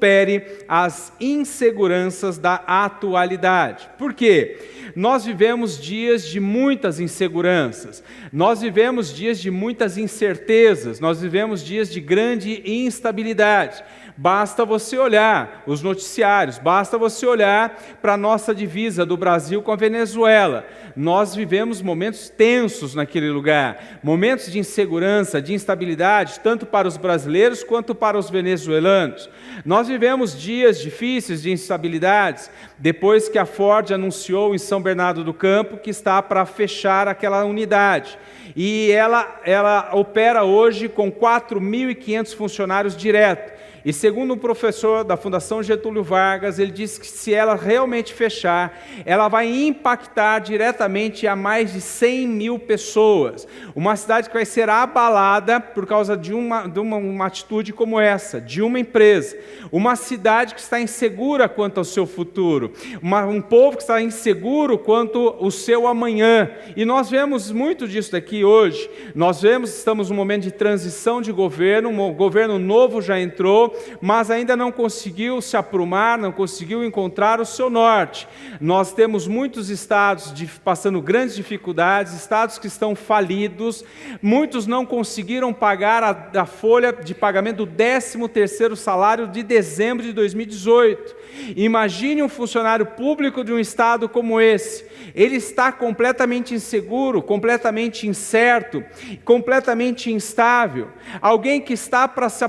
supere as inseguranças da atualidade. Por quê? Nós vivemos dias de muitas inseguranças, nós vivemos dias de muitas incertezas, nós vivemos dias de grande instabilidade. Basta você olhar os noticiários, basta você olhar para a nossa divisa do Brasil com a Venezuela. Nós vivemos momentos tensos naquele lugar, momentos de insegurança, de instabilidade, tanto para os brasileiros quanto para os venezuelanos. Nós vivemos dias difíceis de instabilidades, depois que a Ford anunciou em São Bernardo do Campo que está para fechar aquela unidade. E ela opera hoje com 4.500 funcionários direto. E segundo um professor da Fundação Getúlio Vargas, ele disse que se ela realmente fechar, ela vai impactar diretamente a mais de 100 mil pessoas. Uma cidade que vai ser abalada por causa de uma atitude como essa, de uma empresa. Uma cidade que está insegura quanto ao seu futuro. Um povo que está inseguro quanto ao seu amanhã. E nós vemos muito disso daqui hoje. Estamos num momento de transição de governo, um governo novo já entrou, mas ainda não conseguiu se aprumar, não conseguiu encontrar o seu norte. Nós temos muitos estados passando grandes dificuldades, estados que estão falidos, muitos não conseguiram pagar a folha de pagamento do 13º salário de dezembro de 2018. Imagine um funcionário público de um estado como esse. Ele está completamente inseguro, completamente incerto, completamente instável. Alguém que está para se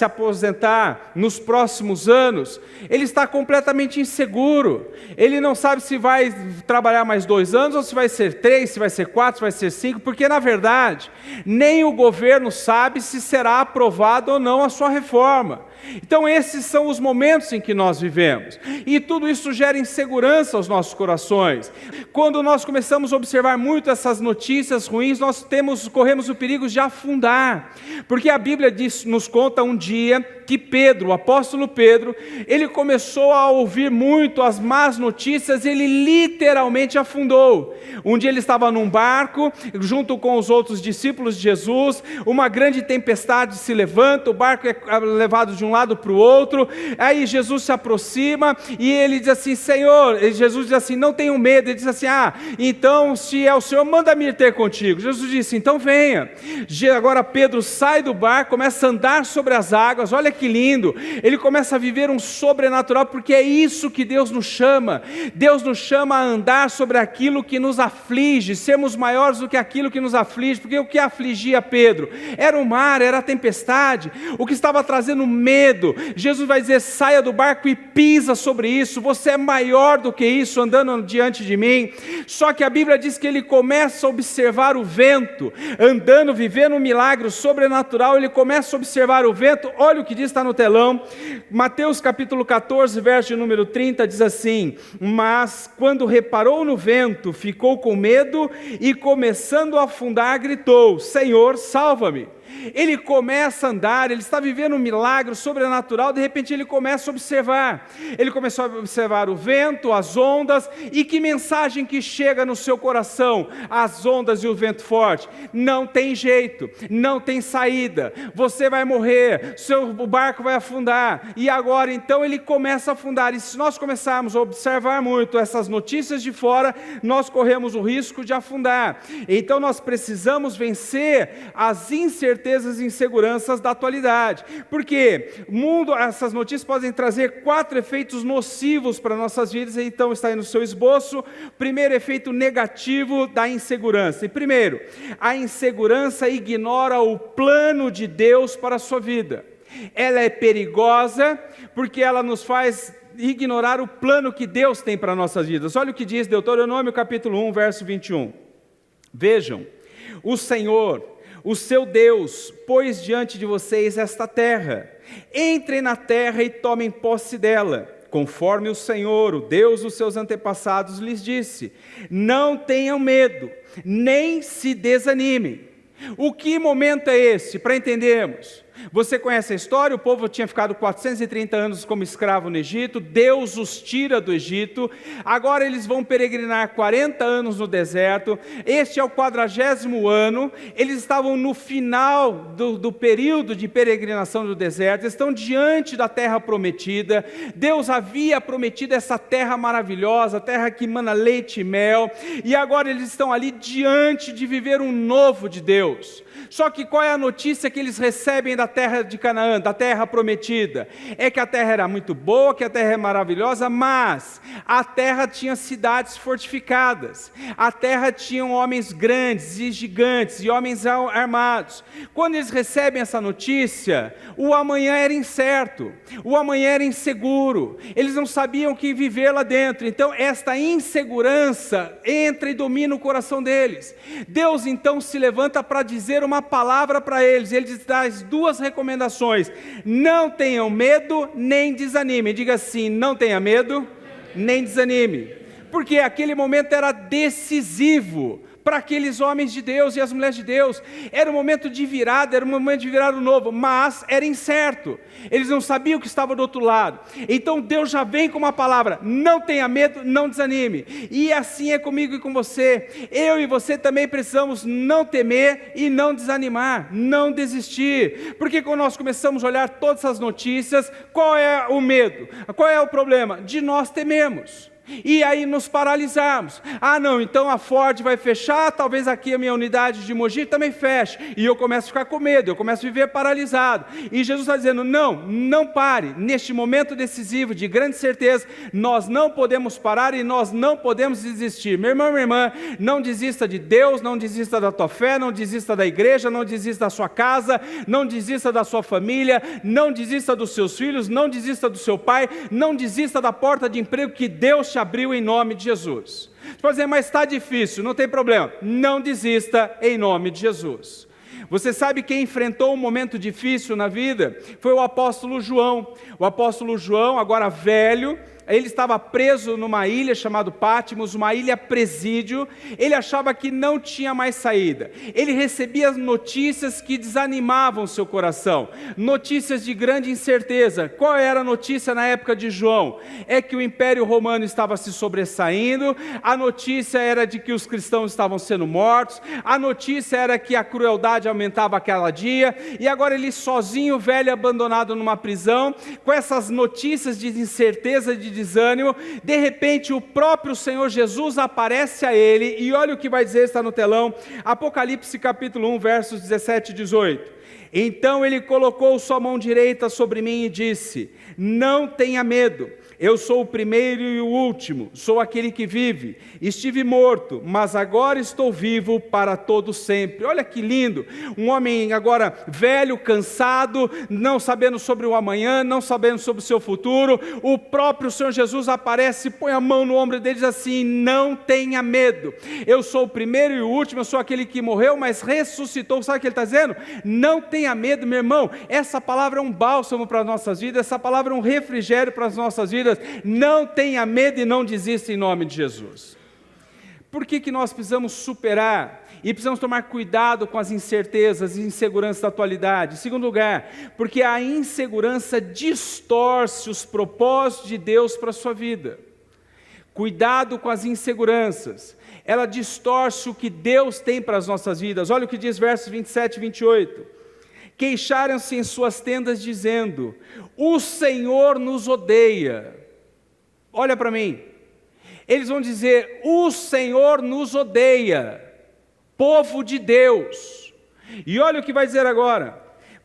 aposentar nos próximos anos, ele está completamente inseguro. Ele não sabe se vai trabalhar mais 2 anos, ou se vai ser 3, se vai ser 4, se vai ser 5, porque na verdade, nem o governo sabe se será aprovado ou não a sua reforma. Então esses são os momentos em que nós vivemos, e tudo isso gera insegurança aos nossos corações. Quando nós começamos a observar muito essas notícias ruins, nós corremos o perigo de afundar, porque a Bíblia nos conta um dia que Pedro, o apóstolo Pedro, ele começou a ouvir muito as más notícias, ele literalmente afundou. Um dia ele estava num barco, junto com os outros discípulos de Jesus, uma grande tempestade se levanta, o barco é levado de um lado para o outro, aí Jesus se aproxima, e ele diz assim, Senhor, Jesus diz assim, não tenham medo, ele diz assim, então se é o Senhor, manda-me ter contigo. Jesus disse, então venha. Agora Pedro sai do barco, começa a andar sobre as águas, olha que lindo, ele começa a viver um sobrenatural, porque é isso que Deus nos chama. Deus nos chama a andar sobre aquilo que nos aflige, sermos maiores do que aquilo que nos aflige, porque o que afligia Pedro? Era o mar, era a tempestade, o que estava trazendo medo. Jesus vai dizer, saia do barco e pisa sobre isso, você é maior do que isso, andando diante de mim. Só que a Bíblia diz que ele começa a observar o vento, andando, vivendo um milagre sobrenatural, ele começa a observar o vento. Olha o que diz, está no telão, Mateus capítulo 14, verso de número 30, diz assim, mas quando reparou no vento, ficou com medo e começando a afundar, gritou, Senhor, salva-me. Ele começa a andar, ele está vivendo um milagre sobrenatural, de repente ele começa a observar, ele começou a observar o vento, as ondas, e que mensagem que chega no seu coração? As ondas e o vento forte, não tem jeito, não tem saída, você vai morrer, o barco vai afundar, e agora então ele começa a afundar, e se nós começarmos a observar muito essas notícias de fora, nós corremos o risco de afundar. Então nós precisamos vencer as incertezas e inseguranças da atualidade, porque essas notícias podem trazer 4 efeitos nocivos para nossas vidas. Então está aí no seu esboço, primeiro efeito negativo da insegurança. E primeiro, a insegurança ignora o plano de Deus para a sua vida. Ela é perigosa porque ela nos faz ignorar o plano que Deus tem para nossas vidas. Olha o que diz Deuteronômio capítulo 1, verso 21. Vejam, o Senhor, o seu Deus, pôs diante de vocês esta terra. Entrem na terra e tomem posse dela, conforme o Senhor, o Deus dos seus antepassados, lhes disse. Não tenham medo, nem se desanimem. O que momento é esse, para entendermos? Você conhece a história? O povo tinha ficado 430 anos como escravo no Egito, Deus os tira do Egito, agora eles vão peregrinar 40 anos no deserto, este é o 40º ano, eles estavam no final do período de peregrinação do deserto, estão diante da terra prometida, Deus havia prometido essa terra maravilhosa, terra que mana leite e mel, e agora eles estão ali diante de viver um novo de Deus. Só que qual é a notícia que eles recebem da terra de Canaã, da terra prometida? É que a terra era muito boa, que a terra é maravilhosa, mas a terra tinha cidades fortificadas, a terra tinha homens grandes e gigantes e homens armados. Quando eles recebem essa notícia, o amanhã era incerto, o amanhã era inseguro, eles não sabiam o que viver lá dentro, então esta insegurança entra e domina o coração deles. Deus então se levanta para dizer uma palavra para eles, ele traz duas recomendações: não tenham medo nem desanime. Diga assim: não tenha medo nem desanime, porque aquele momento era decisivo para aqueles homens de Deus e as mulheres de Deus, era um momento de virada, era um momento de virar o novo, mas era incerto, eles não sabiam o que estava do outro lado, então Deus já vem com uma palavra: não tenha medo, não desanime, e assim é comigo e com você, eu e você também precisamos não temer e não desanimar, não desistir, porque quando nós começamos a olhar todas essas notícias, qual é o medo? Qual é o problema? De nós tememos, e aí nos paralisarmos. Não, então a Ford vai fechar, talvez aqui a minha unidade de Mogi também feche, e eu começo a ficar com medo, eu começo a viver paralisado, e Jesus está dizendo: não pare, neste momento decisivo, de grande certeza, nós não podemos parar e nós não podemos desistir. Meu irmão, minha irmã, não desista de Deus, não desista da tua fé, não desista da igreja, não desista da sua casa, não desista da sua família, não desista dos seus filhos, não desista do seu pai, não desista da porta de emprego que Deus te abriu em nome de Jesus. Você pode dizer: mas está difícil, não tem problema. Não desista em nome de Jesus. Você sabe quem enfrentou um momento difícil na vida? Foi o apóstolo João. O apóstolo João, agora velho, ele estava preso numa ilha chamada Pátimos, uma ilha presídio, ele achava que não tinha mais saída, ele recebia notícias que desanimavam o seu coração, notícias de grande incerteza. Qual era a notícia na época de João? É que o Império Romano estava se sobressaindo, a notícia era de que os cristãos estavam sendo mortos, a notícia era que a crueldade aumentava a cada dia, e agora ele sozinho, velho, abandonado numa prisão, com essas notícias de incerteza, de desânimo, de repente o próprio Senhor Jesus aparece a ele, e olha o que vai dizer, está no telão, Apocalipse capítulo 1, versos 17 e 18. Então ele colocou sua mão direita sobre mim e disse: não tenha medo, eu sou o primeiro e o último, sou aquele que vive, estive morto, mas agora estou vivo para todo sempre. Olha que lindo, um homem agora velho, cansado, não sabendo sobre o amanhã, não sabendo sobre o seu futuro, o próprio Senhor Jesus aparece, põe a mão no ombro dele e diz assim: não tenha medo, eu sou o primeiro e o último, eu sou aquele que morreu, mas ressuscitou. Sabe o que ele está dizendo? Não tenha medo, meu irmão, essa palavra é um bálsamo para as nossas vidas, essa palavra é um refrigério para as nossas vidas. Não tenha medo e não desista em nome de Jesus. Por que nós precisamos superar e precisamos tomar cuidado com as incertezas e inseguranças da atualidade? Em segundo lugar, porque a insegurança distorce os propósitos de Deus para a sua vida. Cuidado com as inseguranças, ela distorce o que Deus tem para as nossas vidas. Olha o que diz versos 27 e 28. Queixaram-se em suas tendas dizendo: o Senhor nos odeia. Olha para mim, eles vão dizer: o Senhor nos odeia, povo de Deus. E olha o que vai dizer agora: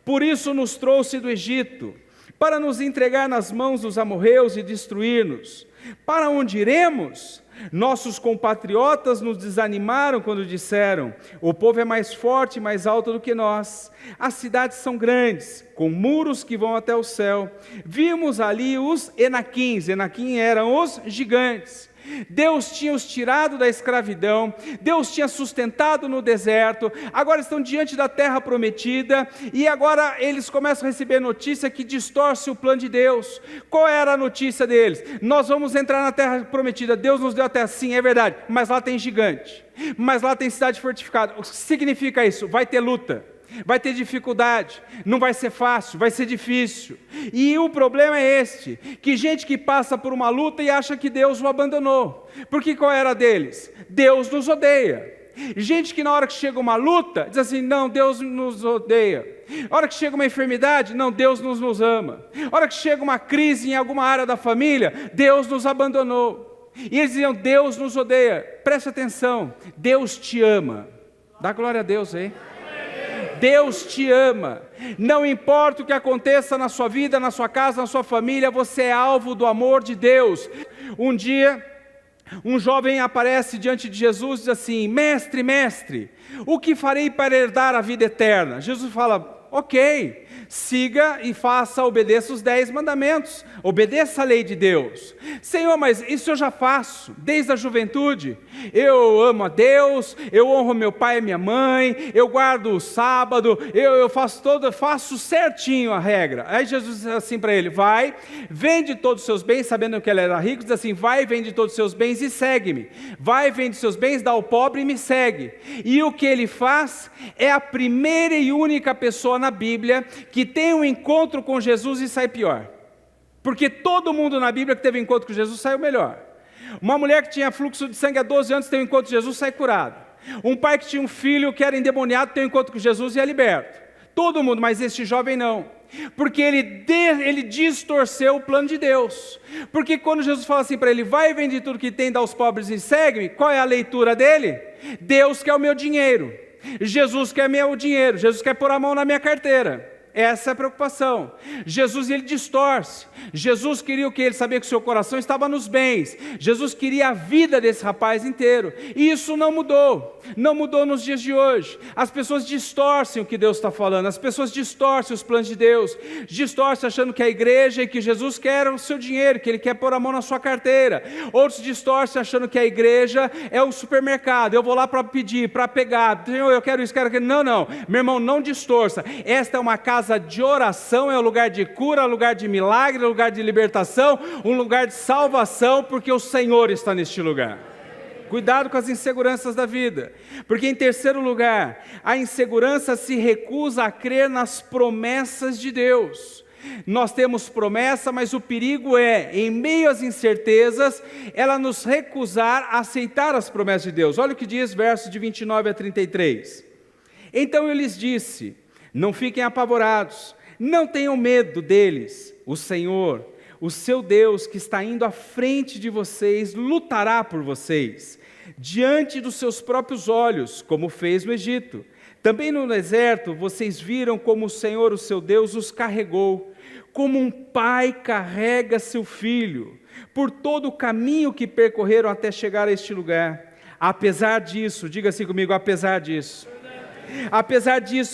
por isso nos trouxe do Egito, para nos entregar nas mãos dos amorreus e destruir-nos. Para onde iremos? Nossos compatriotas nos desanimaram quando disseram: o povo é mais forte e mais alto do que nós. As cidades são grandes, com muros que vão até o céu. Vimos ali os Enaquins. Enaquim eram os gigantes. Deus tinha os tirado da escravidão, Deus tinha sustentado no deserto, agora estão diante da terra prometida, e agora eles começam a receber notícia que distorce o plano de Deus. Qual era a notícia deles? Nós vamos entrar na terra prometida, Deus nos deu a terra, sim, é verdade, mas lá tem gigante, mas lá tem cidade fortificada. O que significa isso? Vai ter luta. vai ter dificuldade, não vai ser fácil, vai ser difícil. E o problema é este, que gente que passa por uma luta e acha que Deus o abandonou. Porque qual era deles? Deus nos odeia. Gente que na hora que chega uma luta, diz assim, não, Deus nos odeia. Na hora que chega uma enfermidade, não, Deus nos ama. Na hora que chega uma crise em alguma área da família, Deus nos abandonou. E eles diziam, Deus nos odeia. Preste atenção, Deus te ama. Dá glória a Deus aí. Deus te ama. Não importa o que aconteça na sua vida, na sua casa, na sua família, você é alvo do amor de Deus. Um dia, um jovem aparece diante de Jesus e diz assim, mestre, mestre, o que farei para herdar a vida eterna? Jesus fala, ok, siga e obedeça os 10 mandamentos, obedeça a lei de Deus. Senhor, mas isso eu já faço, desde a juventude. Eu amo a Deus, eu honro meu pai e minha mãe, eu guardo o sábado, eu faço certinho a regra. Aí Jesus diz assim para ele, vai, vende todos os seus bens, sabendo que ele era rico, diz assim, vai, vende todos os seus bens e segue-me. Vai, vende seus bens, dá ao pobre e me segue. E o que ele faz é a primeira e única pessoa na Bíblia que tem um encontro com Jesus e sai pior. Porque todo mundo na Bíblia que teve um encontro com Jesus saiu melhor. Uma mulher que tinha fluxo de sangue há 12 anos tem um encontro com Jesus, sai curado. Um pai que tinha um filho que era endemoniado tem um encontro com Jesus e é liberto. Todo mundo, mas este jovem não. Porque ele distorceu o plano de Deus. Porque quando Jesus fala assim para ele, vai vender tudo que tem, dá aos pobres e segue-me, qual é a leitura dele? Deus quer o meu dinheiro. Jesus quer meu dinheiro. Jesus quer pôr a mão na minha carteira. Essa é a preocupação. Jesus, ele distorce. Jesus queria o que? Ele sabia que o seu coração estava nos bens. Jesus queria a vida desse rapaz inteiro. E isso não mudou. Não mudou nos dias de hoje. As pessoas distorcem o que Deus está falando. As pessoas distorcem os planos de Deus. Distorcem achando que a igreja e que Jesus quer o seu dinheiro, que ele quer pôr a mão na sua carteira. Outros distorcem achando que a igreja é um supermercado. Eu vou lá para pedir, para pegar. Eu quero isso, quero aquilo. Não, não. Meu irmão, não distorça. Esta é uma casa de oração, é um lugar de cura, um lugar de milagre, um lugar de libertação, um lugar de salvação, porque o Senhor está neste lugar. Cuidado com as inseguranças da vida, porque em terceiro lugar, a insegurança se recusa a crer nas promessas de Deus. Nós temos promessa, mas o perigo é, em meio às incertezas, ela nos recusar a aceitar as promessas de Deus. Olha o que diz, versos de 29 a 33. Então eu lhes disse, não fiquem apavorados, não tenham medo deles. O Senhor, o seu Deus, que está indo à frente de vocês, lutará por vocês, diante dos seus próprios olhos, como fez no Egito. Também no deserto, vocês viram como o Senhor, o seu Deus, os carregou, como um pai carrega seu filho, por todo o caminho que percorreram até chegar a este lugar. Apesar disso, diga assim comigo, apesar disso,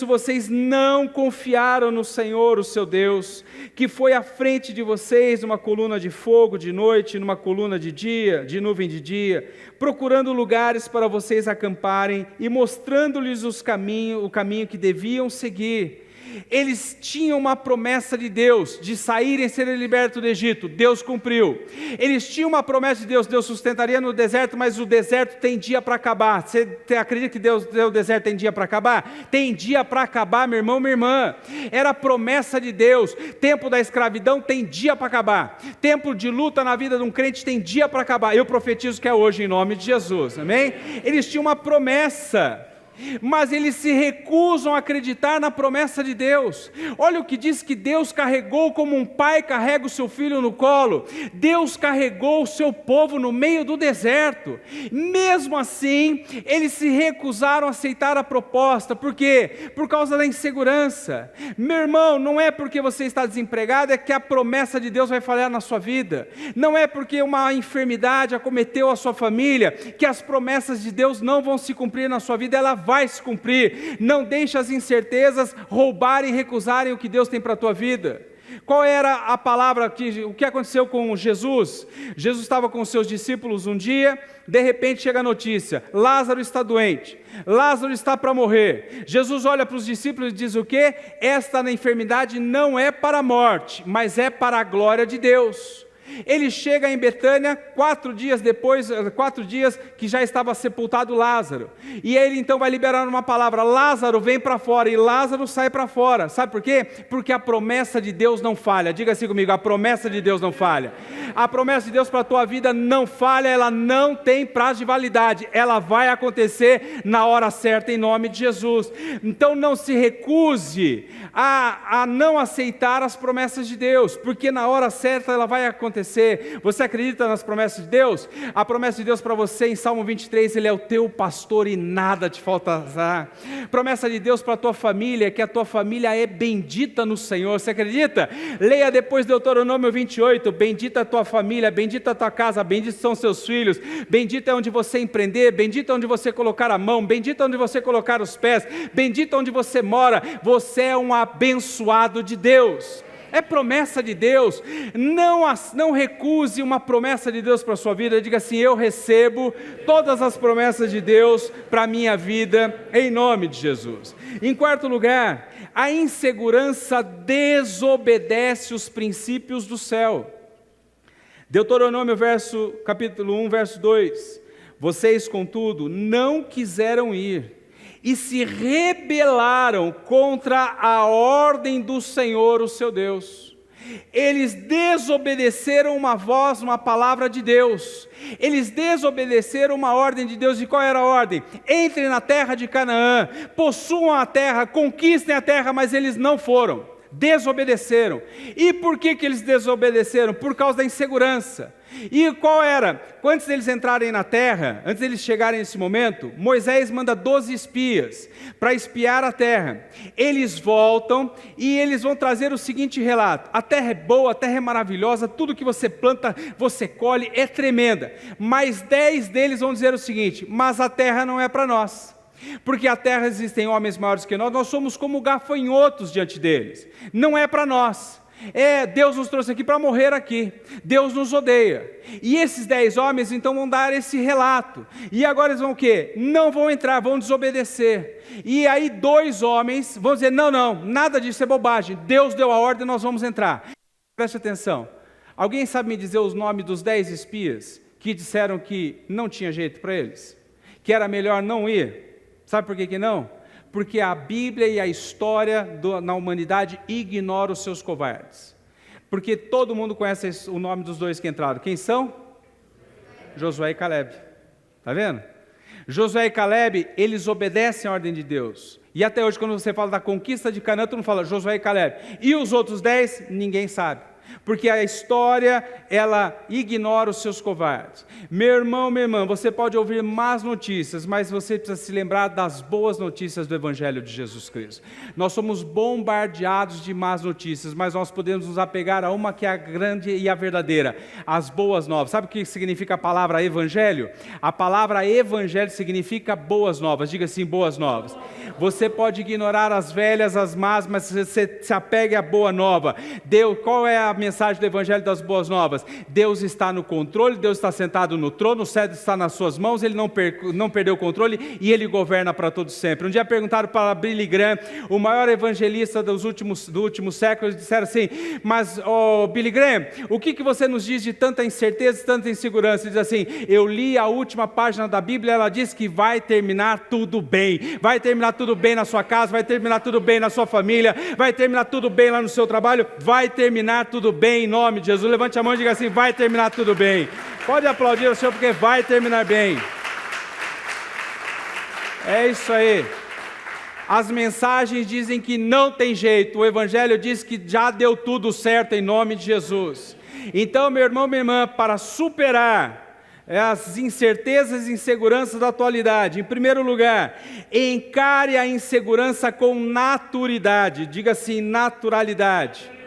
vocês não confiaram no Senhor, o seu Deus, que foi à frente de vocês numa coluna de fogo de noite, numa coluna de dia, de nuvem de dia, procurando lugares para vocês acamparem e mostrando-lhes o caminho que deviam seguir. Eles tinham uma promessa de Deus, de saírem e serem libertos do Egito, Deus cumpriu. Eles tinham uma promessa de Deus, Deus sustentaria no deserto, mas o deserto tem dia para acabar. Você acredita que o deserto tem dia para acabar? Tem dia para acabar, meu irmão, minha irmã. Era a promessa de Deus. Tempo da escravidão tem dia para acabar. Tempo de luta na vida de um crente tem dia para acabar. Eu profetizo que é hoje em nome de Jesus, amém? Eles tinham uma promessa, mas eles se recusam a acreditar na promessa de Deus. Olha o que diz, que Deus carregou como um pai carrega o seu filho no colo. Deus carregou o seu povo no meio do deserto. Mesmo assim, eles se recusaram a aceitar a proposta. Por quê? Por causa da insegurança. Meu irmão, não é porque você está desempregado, é que a promessa de Deus vai falhar na sua vida. Não é porque uma enfermidade acometeu a sua família, que as promessas de Deus não vão se cumprir na sua vida. Ela vai se cumprir. Não deixe as incertezas roubarem e recusarem o que Deus tem para a tua vida. Qual era a palavra, o que aconteceu com Jesus? Jesus estava com os seus discípulos um dia, de repente chega a notícia, Lázaro está doente, Lázaro está para morrer. Jesus olha para os discípulos e diz o quê? Esta enfermidade não é para a morte, mas é para a glória de Deus. Ele chega em Betânia 4 dias depois, 4 dias que já estava sepultado Lázaro. E ele então vai liberar uma palavra: Lázaro, vem para fora. E Lázaro sai para fora. Sabe por quê? Porque a promessa de Deus não falha. Diga assim comigo: a promessa de Deus não falha. A promessa de Deus para a tua vida não falha, ela não tem prazo de validade. Ela vai acontecer na hora certa, em nome de Jesus. Então não se recuse a não aceitar as promessas de Deus, porque na hora certa ela vai acontecer. Você acredita nas promessas de Deus? A promessa de Deus para você em Salmo 23, Ele é o teu pastor e nada te faltará. Promessa de Deus para a tua família, que a tua família é bendita no Senhor. Você acredita? Leia depois Deuteronômio 28, bendita a tua família, bendita a tua casa, benditos são seus filhos, bendita é onde você empreender, bendita é onde você colocar a mão, bendita é onde você colocar os pés, bendita é onde você mora. Você é um abençoado de Deus. É promessa de Deus. Não recuse uma promessa de Deus para a sua vida. Diga assim: eu recebo todas as promessas de Deus para a minha vida, em nome de Jesus. Em quarto lugar, a insegurança desobedece os princípios do céu. Deuteronômio capítulo 1, verso 2: vocês, contudo, não quiseram ir e se rebelaram contra a ordem do Senhor, o seu Deus. Eles desobedeceram uma palavra de Deus. Eles desobedeceram uma ordem de Deus. E qual era a ordem? Entrem na terra de Canaã, possuam a terra, conquistem a terra, mas eles não foram. Desobedeceram. E por que eles desobedeceram? Por causa da insegurança. E qual era? Antes deles entrarem na terra, antes deles chegarem nesse momento, Moisés manda 12 espias para espiar a terra. Eles voltam e eles vão trazer o seguinte relato: a terra é boa, a terra é maravilhosa, tudo que você planta, você colhe, é tremenda. Mas 10 deles vão dizer o seguinte: mas a terra não é para nós. Porque a terra existem homens maiores que nós somos como gafanhotos diante deles. Não é para nós. Deus nos trouxe aqui para morrer aqui. Deus nos odeia. E esses 10 homens então vão dar esse relato. E agora eles vão o quê? Não vão entrar, vão desobedecer. E aí 2 homens vão dizer: não, nada disso é bobagem. Deus deu a ordem, nós vamos entrar. Preste atenção. Alguém sabe me dizer os nomes dos 10 espias que disseram que não tinha jeito para eles? Que era melhor não ir? Sabe por que não? Porque a Bíblia e a história na humanidade ignora os seus covardes. Porque todo mundo conhece o nome dos 2 que entraram. Quem são? Josué e Caleb. Está vendo? Josué e Caleb, eles obedecem a ordem de Deus. E até hoje, quando você fala da conquista de Canaã, tu não fala Josué e Caleb. E os outros 10, ninguém sabe. Porque a história, ela ignora os seus covardes. Meu irmão, minha irmã, você pode ouvir más notícias, mas você precisa se lembrar das boas notícias do Evangelho de Jesus Cristo. Nós somos bombardeados de más notícias, mas nós podemos nos apegar a uma que é a grande e a verdadeira, as boas novas. Sabe o que significa a palavra Evangelho? A palavra Evangelho significa boas novas. Diga assim: boas novas. Você pode ignorar as velhas, as más, mas você se apegue à boa nova. Qual é a mensagem do Evangelho das Boas Novas? Deus está no controle, Deus está sentado no trono, o céu está nas suas mãos, Ele não perdeu o controle e Ele governa para todo sempre. Um dia perguntaram para Billy Graham, o maior evangelista do último século, disseram assim: mas Billy Graham, o que você nos diz de tanta incerteza, tanta insegurança? Ele diz assim: eu li a última página da Bíblia, ela diz que vai terminar tudo bem. Vai terminar tudo bem na sua casa, vai terminar tudo bem na sua família, vai terminar tudo bem lá no seu trabalho, vai terminar tudo bem em nome de Jesus. Levante a mão e diga assim: vai terminar tudo bem. Pode aplaudir o Senhor, porque vai terminar bem. É isso aí. As mensagens dizem que não tem jeito, o Evangelho diz que já deu tudo certo em nome de Jesus. Então, meu irmão, minha irmã, para superar as incertezas e inseguranças da atualidade, em primeiro lugar, encare a insegurança com naturidade. Diga assim: naturalidade.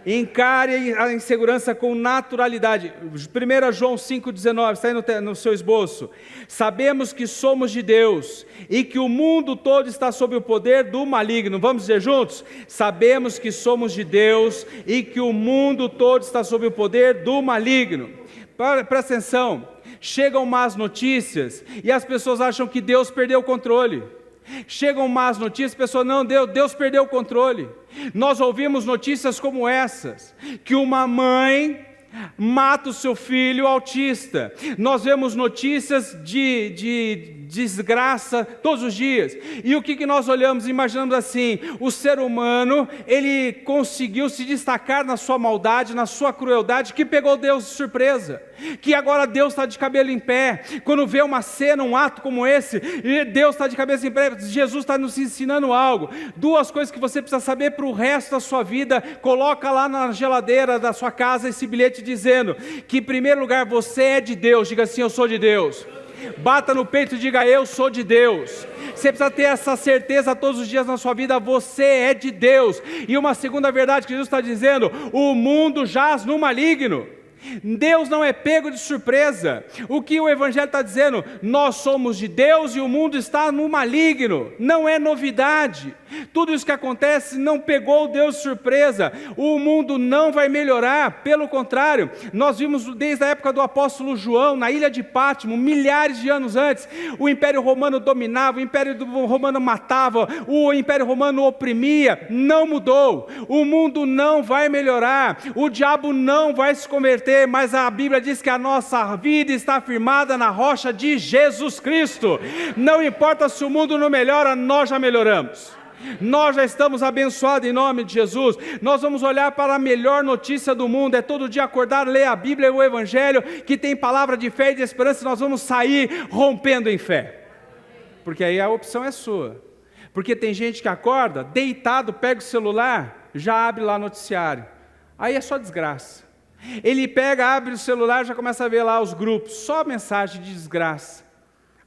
Encare a insegurança com naturalidade. 1 João 5,19, está aí no seu esboço. Sabemos que somos de Deus e que o mundo todo está sob o poder do maligno. Vamos dizer juntos? Sabemos que somos de Deus e que o mundo todo está sob o poder do maligno. Presta atenção, chegam más notícias e as pessoas acham que Deus perdeu o controle. Chegam más notícias, a pessoa: não, Deus perdeu o controle. Nós ouvimos notícias como essas, que uma mãe mata o seu filho autista. Nós vemos notícias de desgraça todos os dias. E o que nós olhamos e imaginamos assim? O ser humano, ele conseguiu se destacar na sua maldade, na sua crueldade, que pegou Deus de surpresa. Que agora Deus está de cabelo em pé. Quando vê uma cena, um ato como esse, Deus está de cabeça em pé. Jesus está nos ensinando algo. Duas coisas que você precisa saber para o resto da sua vida. Coloca lá na geladeira da sua casa esse bilhete dizendo que, em primeiro lugar, você é de Deus. Diga assim: eu sou de Deus. Bata no peito e diga: eu sou de Deus. Você precisa ter essa certeza todos os dias na sua vida: você é de Deus. E uma segunda verdade que Jesus está dizendo: o mundo jaz no maligno. Deus não é pego de surpresa. O que o Evangelho está dizendo? Nós somos de Deus e o mundo está no maligno. Não é novidade. Tudo isso que acontece não pegou Deus de surpresa. O mundo não vai melhorar. Pelo contrário, nós vimos desde a época do apóstolo João, na ilha de Pátimo, milhares de anos antes, o Império Romano dominava, o Império Romano matava, o Império Romano oprimia. Não mudou. O mundo não vai melhorar. O diabo não vai se converter. Mas a Bíblia diz que a nossa vida está firmada na rocha de Jesus Cristo. Não importa se o mundo não melhora, nós já melhoramos. Nós já estamos abençoados em nome de Jesus. Nós vamos olhar para a melhor notícia do mundo. É todo dia acordar, ler a Bíblia e o Evangelho, que tem palavra de fé e de esperança. Nós vamos sair rompendo em fé. Porque aí a opção é sua. Porque tem gente que acorda, deitado, pega o celular, já abre lá noticiário. Aí é só desgraça. Ele pega, abre o celular, já começa a ver lá os grupos, só mensagem de desgraça.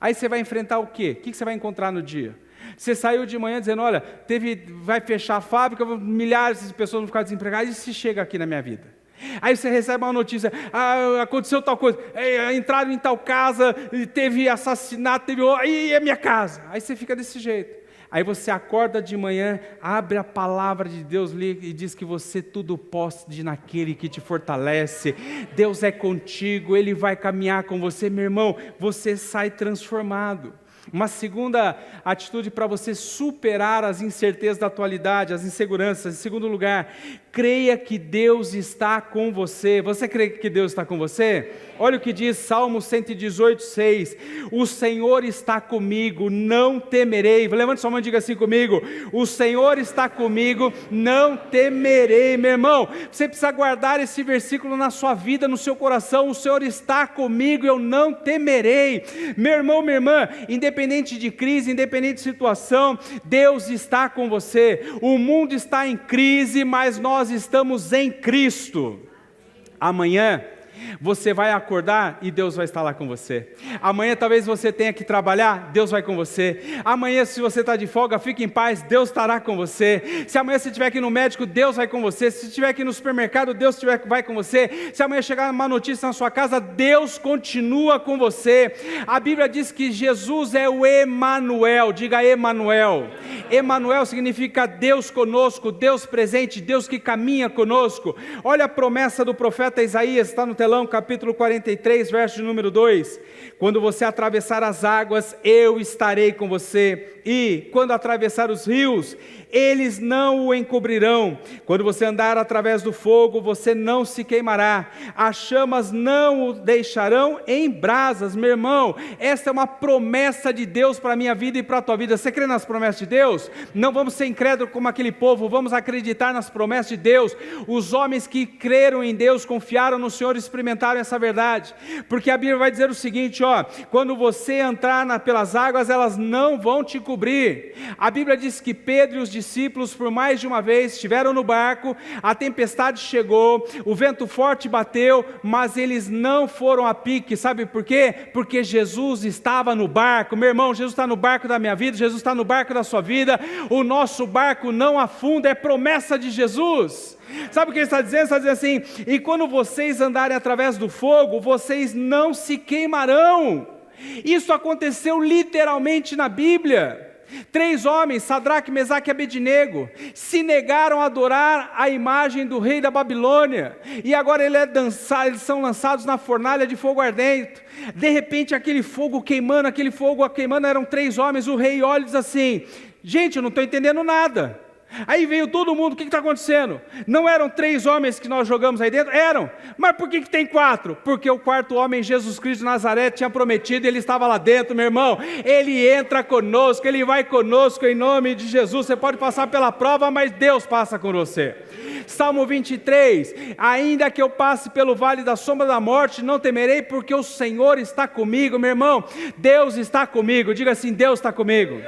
Aí você vai enfrentar o quê? O que você vai encontrar no dia? Você saiu de manhã dizendo: olha, vai fechar a fábrica, milhares de pessoas vão ficar desempregadas. E se chega aqui na minha vida? Aí você recebe uma notícia: aconteceu tal coisa, entraram em tal casa, teve assassinato, aí é minha casa. Aí você fica desse jeito. Aí você acorda de manhã, abre a palavra de Deus e diz que você tudo pode naquele que te fortalece. Deus é contigo, Ele vai caminhar com você. Meu irmão, você sai transformado. Uma segunda atitude para você superar as incertezas da atualidade, as inseguranças. Em segundo lugar, creia que Deus está com você. Você crê que Deus está com você? Olha o que diz Salmo 118:6. O Senhor está comigo, não temerei. Levante sua mão e diga assim comigo: o Senhor está comigo, não temerei. Meu irmão, você precisa guardar esse versículo na sua vida, no seu coração. O Senhor está comigo, eu não temerei. Meu irmão, minha irmã, independente de crise, independente de situação, Deus está com você. O mundo está em crise, mas nós estamos em Cristo. Amanhã você vai acordar e Deus vai estar lá com você. Amanhã talvez você tenha que trabalhar, Deus vai com você. Amanhã, se você está de folga, fique em paz, Deus estará com você. Se amanhã você tiver que ir no médico, Deus vai com você. Se tiver que ir no supermercado, Deus vai com você. Se amanhã chegar uma notícia na sua casa, Deus continua com você. A Bíblia diz que Jesus é o Emanuel. Diga Emanuel. Emanuel significa Deus conosco, Deus presente, Deus que caminha conosco. Olha a promessa do profeta Isaías, está no telão, capítulo 43, verso de número 2. Quando você atravessar as águas, eu estarei com você. E quando atravessar os rios, eles não o encobrirão. Quando você andar através do fogo, você não se queimará. As chamas não o deixarão em brasas. Meu irmão, essa é uma promessa de Deus para a minha vida e para a tua vida. Você crê nas promessas de Deus? Não vamos ser incrédulos como aquele povo, vamos acreditar nas promessas de Deus. Os homens que creram em Deus, confiaram no Senhor, experimentaram essa verdade. Porque a Bíblia vai dizer o seguinte, quando você entrar pelas águas, elas não vão te cobrir. A Bíblia diz que Pedro e os discípulos, por mais de uma vez, estiveram no barco, a tempestade chegou, o vento forte bateu, mas eles não foram a pique. Sabe por quê? Porque Jesus estava no barco. Meu irmão, Jesus está no barco da minha vida, Jesus está no barco da sua vida. O nosso barco não afunda, é promessa de Jesus. Sabe o que ele está dizendo? Ele está dizendo assim: e quando vocês andarem através do fogo, vocês não se queimarão. Isso aconteceu literalmente na Bíblia. 3 homens, Sadraque, Mesaque e Abednego, se negaram a adorar a imagem do rei da Babilônia, e agora eles são lançados na fornalha de fogo ardente. De repente aquele fogo queimando, eram 3 homens. O rei olha e diz assim: gente, eu não estou entendendo nada. Aí veio todo mundo, o que está acontecendo? Não eram 3 homens que nós jogamos aí dentro? Eram, mas por que tem 4? Porque o 4º homem, Jesus Cristo de Nazaré, tinha prometido, ele estava lá dentro, meu irmão, ele entra conosco, ele vai conosco em nome de Jesus. Você pode passar pela prova, mas Deus passa com você. Salmo 23, ainda que eu passe pelo vale da sombra da morte, não temerei, porque o Senhor está comigo. Meu irmão, Deus está comigo, diga assim, Deus está comigo.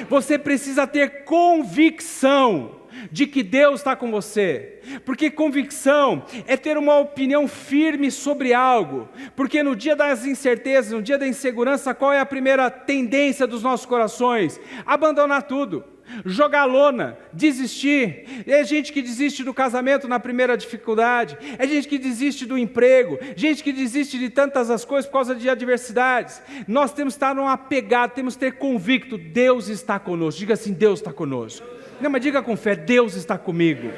Você precisa ter convicção de que Deus está com você, porque convicção é ter uma opinião firme sobre algo, porque no dia das incertezas, no dia da insegurança, qual é a primeira tendência dos nossos corações? Abandonar tudo, jogar lona, desistir. É gente que desiste do casamento na primeira dificuldade, é gente que desiste do emprego, gente que desiste de tantas as coisas por causa de adversidades. Nós temos que estar num apegado, temos que ter convicto, Deus está conosco. Diga assim, Deus está conosco. Não, mas diga com fé, Deus está comigo.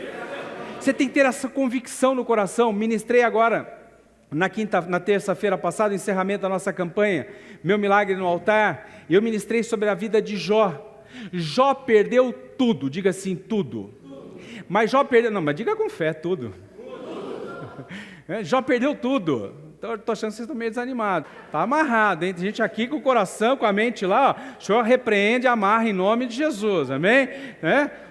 Você tem que ter essa convicção no coração. Ministrei agora na terça-feira passada, o encerramento da nossa campanha, Meu Milagre no Altar, e eu ministrei sobre a vida de Jó. Jó perdeu tudo, diga assim, tudo. Mas Jó perdeu, não, mas diga com fé, tudo. Jó perdeu tudo. Estou achando que vocês estão meio desanimados. Está amarrado, hein? Tem gente aqui com o coração, com a mente lá, ó. O Senhor repreende, amarra em nome de Jesus, amém?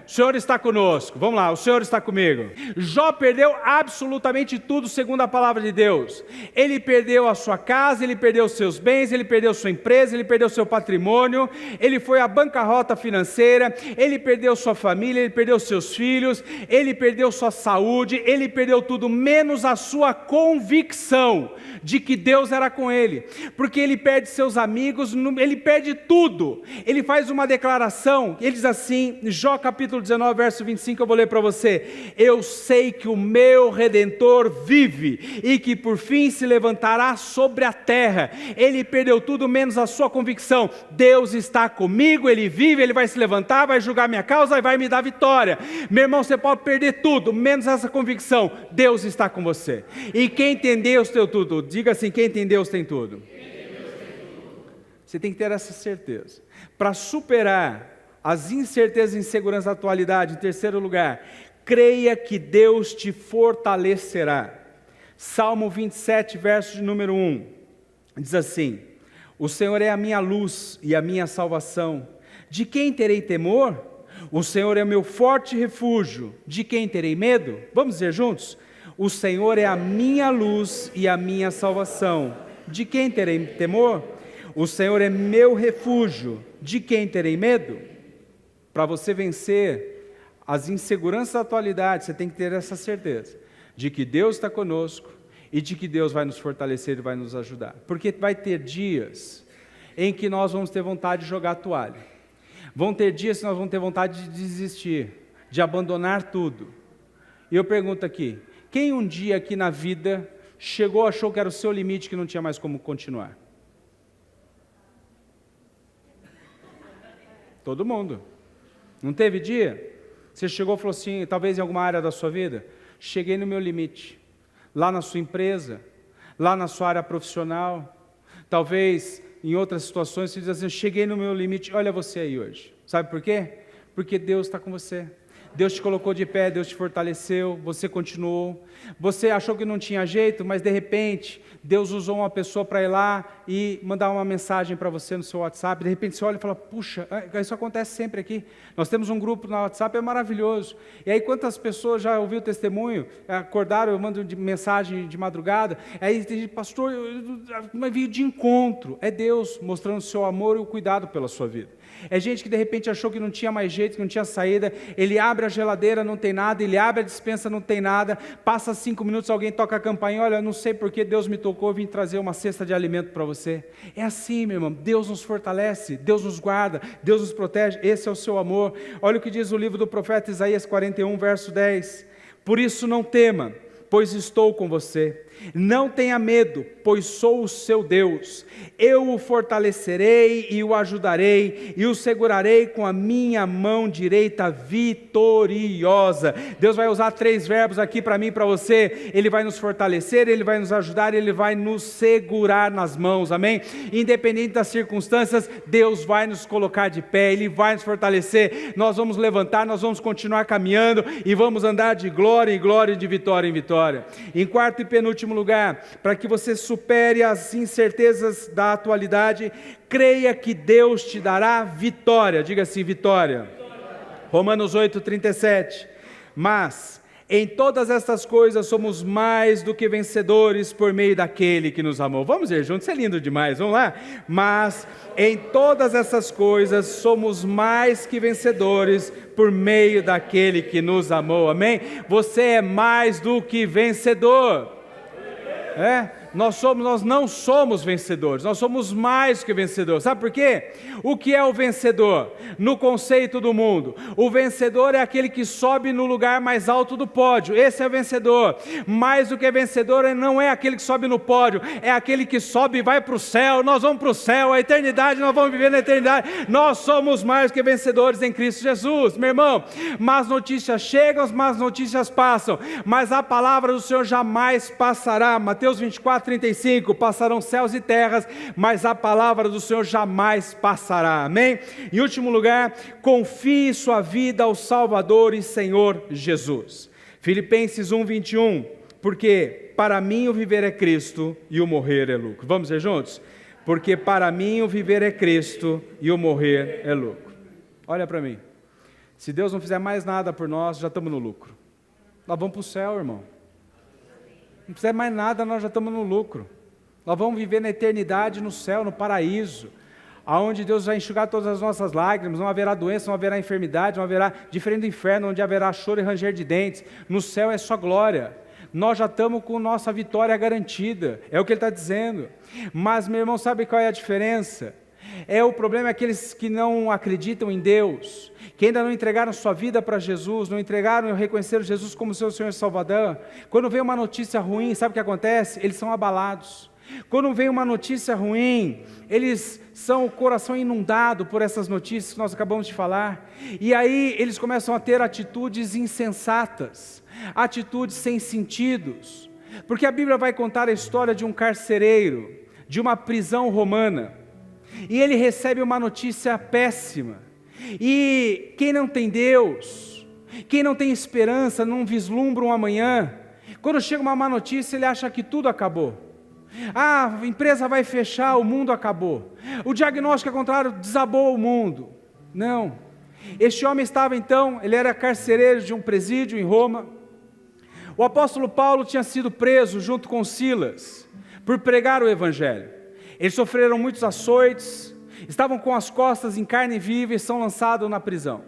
O Senhor está conosco, vamos lá, o Senhor está comigo. Jó perdeu absolutamente tudo segundo a palavra de Deus. Ele perdeu a sua casa, ele perdeu os seus bens, ele perdeu sua empresa, ele perdeu seu patrimônio, ele foi à bancarrota financeira, ele perdeu sua família, ele perdeu seus filhos, ele perdeu sua saúde, ele perdeu tudo, menos a sua convicção de que Deus era com ele, porque ele perde seus amigos, ele perde tudo. Ele faz uma declaração, ele diz assim, Jó capítulo 19, verso 25, eu vou ler para você: eu sei que o meu Redentor vive, e que por fim se levantará sobre a terra. Ele perdeu tudo menos a sua convicção, Deus está comigo, Ele vive, Ele vai se levantar, vai julgar minha causa e vai me dar vitória. Meu irmão, você pode perder tudo, menos essa convicção, Deus está com você. E quem tem Deus tem tudo. Diga assim, quem tem Deus tem tudo. Você tem que ter essa certeza. Para superar as incertezas e inseguranças da atualidade, em terceiro lugar, creia que Deus te fortalecerá. Salmo 27, verso de número 1, diz assim: o Senhor é a minha luz e a minha salvação, de quem terei temor? O Senhor é o meu forte refúgio, de quem terei medo? Vamos dizer juntos? O Senhor é a minha luz e a minha salvação, de quem terei temor? O Senhor é meu refúgio, de quem terei medo? Para você vencer as inseguranças da atualidade, você tem que ter essa certeza de que Deus está conosco e de que Deus vai nos fortalecer e vai nos ajudar. Porque vai ter dias em que nós vamos ter vontade de jogar a toalha. Vão ter dias que nós vamos ter vontade de desistir, de abandonar tudo. E eu pergunto aqui, quem um dia aqui na vida chegou, achou que era o seu limite, que não tinha mais como continuar? Todo mundo. Não teve dia? Você chegou e falou assim, talvez em alguma área da sua vida, cheguei no meu limite, lá na sua empresa, lá na sua área profissional, talvez em outras situações você diz assim, cheguei no meu limite, olha você aí hoje. Sabe por quê? Porque Deus está com você. Deus te colocou de pé, Deus te fortaleceu, você continuou. Você achou que não tinha jeito, mas de repente Deus usou uma pessoa para ir lá e mandar uma mensagem para você no seu WhatsApp. De repente você olha e fala, puxa, isso acontece sempre aqui. Nós temos um grupo no WhatsApp, é maravilhoso. E aí quantas pessoas já ouviram o testemunho, acordaram, eu mando mensagem de madrugada, aí tem gente, pastor, eu veio de encontro. É Deus mostrando o seu amor e o cuidado pela sua vida. É gente que de repente achou que não tinha mais jeito, que não tinha saída, ele abre a geladeira, não tem nada, ele abre a despensa, não tem nada, passa 5 minutos, alguém toca a campainha, olha, não sei porque Deus me tocou, eu vim trazer uma cesta de alimento para você. É assim, meu irmão, Deus nos fortalece, Deus nos guarda, Deus nos protege, esse é o seu amor. Olha o que diz o livro do profeta Isaías 41, verso 10, por isso não tema, pois estou com você, Não tenha medo, pois sou o seu Deus. Eu o fortalecerei e o ajudarei, e o segurarei com a minha mão direita vitoriosa. Deus vai usar 3 verbos aqui para mim e para você. Ele vai nos fortalecer, Ele vai nos ajudar, Ele vai nos segurar nas mãos, amém? Independente das circunstâncias, Deus vai nos colocar de pé, Ele vai nos fortalecer. Nós vamos levantar, nós vamos continuar caminhando e vamos andar de glória em glória, de vitória em vitória. Em quarto e penúltimo lugar, para que você supere as incertezas da atualidade, creia que Deus te dará vitória. Diga assim, vitória. Romanos 8:37. Mas em todas estas coisas somos mais do que vencedores por meio daquele que nos amou. Vamos ver juntos, isso é lindo demais, vamos lá? Mas em todas essas coisas somos mais que vencedores por meio daquele que nos amou, amém? Você é mais do que vencedor. Nós não somos vencedores, nós somos mais que vencedores. Sabe por quê? O que é o vencedor? No conceito do mundo, o vencedor é aquele que sobe no lugar mais alto do pódio. Esse é o vencedor. Mais do que vencedor não é aquele que sobe no pódio, é aquele que sobe e vai para o céu. Nós vamos para o céu, a eternidade, nós vamos viver na eternidade. Nós somos mais que vencedores em Cristo Jesus. Meu irmão, más notícias chegam, más notícias passam, mas a palavra do Senhor jamais passará. Mateus 24:35, passarão céus e terras, mas a palavra do Senhor jamais passará, amém? Em último lugar, confie sua vida ao Salvador e Senhor Jesus. Filipenses 1:21, porque para mim o viver é Cristo e o morrer é lucro. Vamos ver juntos? Porque para mim o viver é Cristo e o morrer é lucro. Olha para mim, se Deus não fizer mais nada por nós, já estamos no lucro. Nós vamos para o céu, irmão. Não precisa mais nada, nós já estamos no lucro. Nós vamos viver na eternidade, no céu, no paraíso, aonde Deus vai enxugar todas as nossas lágrimas, não haverá doença, não haverá enfermidade, não haverá, diferente do inferno, onde haverá choro e ranger de dentes. No céu é só glória. Nós já estamos com nossa vitória garantida, é o que ele está dizendo. Mas, meu irmão, sabe qual é a diferença? O problema é aqueles que não acreditam em Deus, que ainda não entregaram sua vida para Jesus, não entregaram e reconheceram Jesus como seu Senhor e Salvador. Quando vem uma notícia ruim, sabe o que acontece? Eles são abalados. Quando vem uma notícia ruim, eles são o coração inundado por essas notícias que nós acabamos de falar, e aí eles começam a ter atitudes insensatas, atitudes sem sentidos, porque a Bíblia vai contar a história de um carcereiro, de uma prisão romana, e ele recebe uma notícia péssima, e quem não tem Deus, quem não tem esperança, não vislumbra um amanhã, quando chega uma má notícia ele acha que tudo acabou. A empresa vai fechar, o mundo acabou. O diagnóstico é contrário, desabou o mundo. Não. Este homem estava então, ele era carcereiro de um presídio em Roma. O apóstolo Paulo tinha sido preso junto com Silas por pregar o evangelho. Eles sofreram muitos açoites, estavam com as costas em carne viva e são lançados na prisão.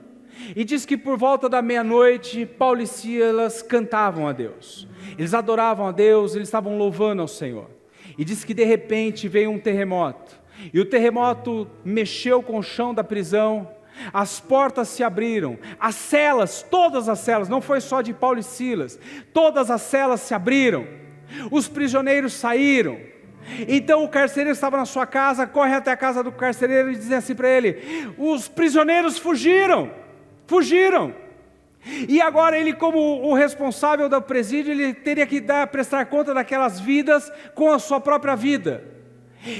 E diz que por volta da meia-noite, Paulo e Silas cantavam a Deus. Eles adoravam a Deus, eles estavam louvando ao Senhor. E diz que de repente veio um terremoto, e o terremoto mexeu com o chão da prisão, as portas se abriram, as celas, todas as celas, não foi só de Paulo e Silas, todas as celas se abriram, os prisioneiros saíram. Então o carcereiro estava na sua casa, corre até a casa do carcereiro e diz assim para ele: os prisioneiros fugiram. E agora ele, como o responsável do presídio, ele teria que prestar conta daquelas vidas com a sua própria vida.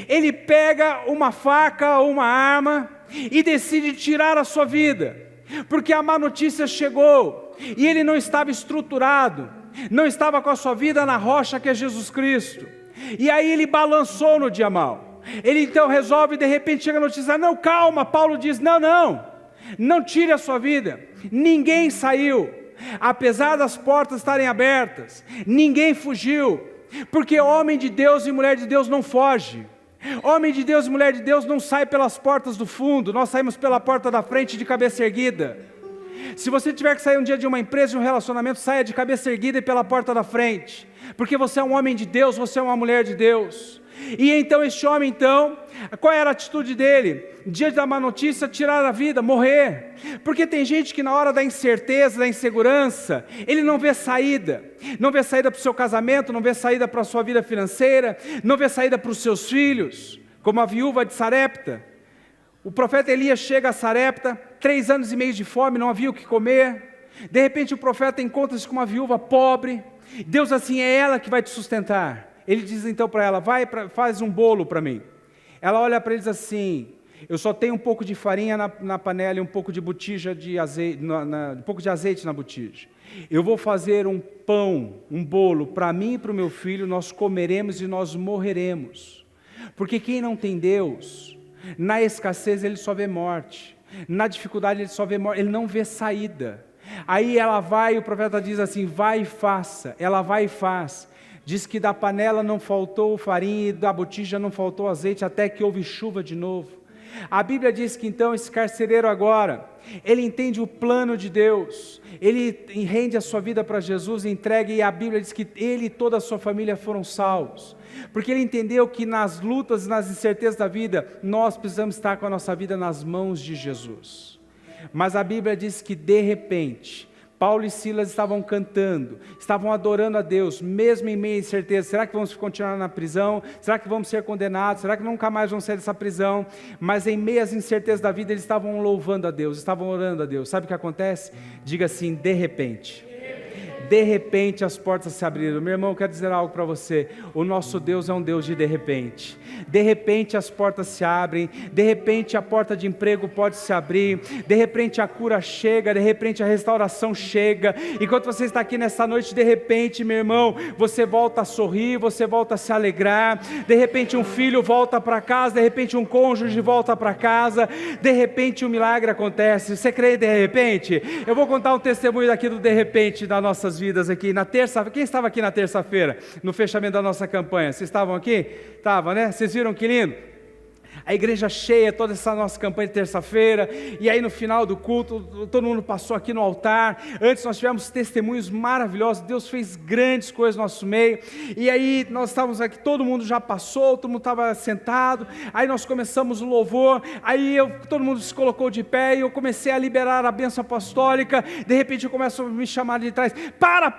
Ele pega uma faca ou uma arma e decide tirar a sua vida, porque a má notícia chegou, e ele não estava estruturado, não estava com a sua vida na rocha que é Jesus Cristo. E aí ele balançou no dia mau. Ele então resolve, de repente chega a notícia: não, calma. Paulo diz: não tire a sua vida. Ninguém saiu, apesar das portas estarem abertas, ninguém fugiu, porque homem de Deus e mulher de Deus não foge. Homem de Deus e mulher de Deus não sai pelas portas do fundo, nós saímos pela porta da frente de cabeça erguida. Se você tiver que sair um dia de uma empresa, de um relacionamento, saia de cabeça erguida e pela porta da frente, porque você é um homem de Deus, você é uma mulher de Deus. E então este homem, qual era a atitude dele? Diante da má notícia, tirar a vida, morrer. Porque tem gente que na hora da incerteza, da insegurança, ele não vê saída. Não vê saída para o seu casamento, não vê saída para a sua vida financeira, não vê saída para os seus filhos, como a viúva de Sarepta. O profeta Elias chega a Sarepta, 3 anos e meio de fome, não havia o que comer. De repente o profeta encontra-se com uma viúva pobre. Deus assim, é ela que vai te sustentar. Ele diz então para ela, faz um bolo para mim. Ela olha para ele e diz assim, eu só tenho um pouco de farinha na panela e um pouco de botija de azeite, um pouco de azeite na botija. Eu vou fazer um pão, um bolo para mim e para o meu filho, nós comeremos e nós morreremos. Porque quem não tem Deus, na escassez ele só vê morte, na dificuldade ele só vê morte, ele não vê saída. Aí ela vai, o profeta diz assim, vai e faça, ela vai e faz. Diz que da panela não faltou farinha e da botija não faltou azeite, até que houve chuva de novo. A Bíblia diz que então esse carcereiro agora, ele entende o plano de Deus, ele rende a sua vida para Jesus, entrega, e a Bíblia diz que ele e toda a sua família foram salvos. Porque ele entendeu que nas lutas, nas incertezas da vida, nós precisamos estar com a nossa vida nas mãos de Jesus. Mas a Bíblia diz que de repente, Paulo e Silas estavam cantando, estavam adorando a Deus, mesmo em meio à incerteza. Será que vamos continuar na prisão? Será que vamos ser condenados? Será que nunca mais vamos sair dessa prisão? Mas em meio às incertezas da vida, eles estavam louvando a Deus, estavam orando a Deus. Sabe o que acontece? Diga assim, de repente. De repente as portas se abriram. Meu irmão, eu quero dizer algo para você. O nosso Deus é um Deus de repente. De repente as portas se abrem. De repente a porta de emprego pode se abrir. De repente a cura chega. De repente a restauração chega. Enquanto você está aqui nessa noite, de repente, meu irmão, você volta a sorrir, você volta a se alegrar. De repente um filho volta para casa. De repente um cônjuge volta para casa. De repente um milagre acontece. Você crê de repente? Eu vou contar um testemunho daqui do de repente das nossas vidas aqui na terça. Quem estava aqui na terça-feira no fechamento da nossa campanha? Vocês estavam aqui? Estavam, né? Vocês viram que lindo? A igreja cheia, toda essa nossa campanha de terça-feira, e aí no final do culto, todo mundo passou aqui no altar. Antes nós tivemos testemunhos maravilhosos, Deus fez grandes coisas no nosso meio, e aí nós estávamos aqui, todo mundo já passou, todo mundo estava sentado, aí nós começamos o louvor, aí todo mundo se colocou de pé, e eu comecei a liberar a bênção apostólica. De repente eu começo a me chamar de trás, para,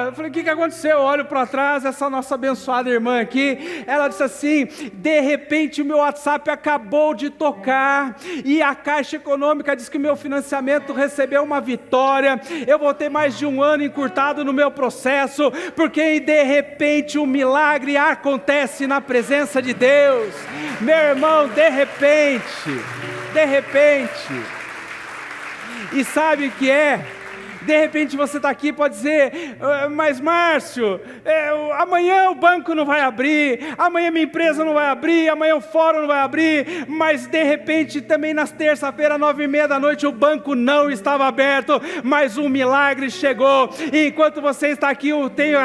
eu falei, o que aconteceu? Eu olho para trás, essa nossa abençoada irmã aqui, ela disse assim, de repente o meu WhatsApp acabou de tocar, e a Caixa Econômica diz que o meu financiamento recebeu uma vitória, eu vou ter mais de 1 ano encurtado no meu processo, porque de repente um milagre acontece na presença de Deus. Meu irmão, de repente, e sabe o que é? De repente você está aqui e pode dizer, mas Márcio, amanhã o banco não vai abrir, amanhã minha empresa não vai abrir, amanhã o fórum não vai abrir, mas de repente também nas terça-feira, 9h30 da noite, o banco não estava aberto, mas um milagre chegou, e enquanto você está aqui,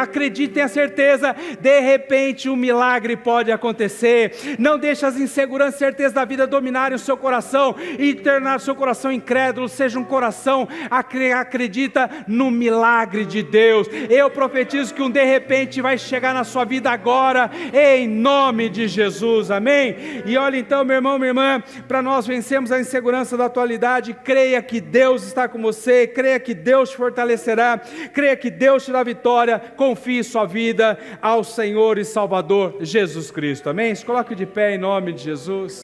acredite, tenha certeza, de repente um milagre pode acontecer. Não deixe as inseguranças e certezas da vida dominarem o seu coração, e tornar o seu coração incrédulo. Seja um coração acredita no milagre de Deus. Eu profetizo que um de repente vai chegar na sua vida agora, em nome de Jesus, amém? E olha então, meu irmão, minha irmã, para nós vencermos a insegurança da atualidade, creia que Deus está com você, creia que Deus te fortalecerá, creia que Deus te dá vitória, confie sua vida ao Senhor e Salvador Jesus Cristo, amém? Se coloque de pé em nome de Jesus.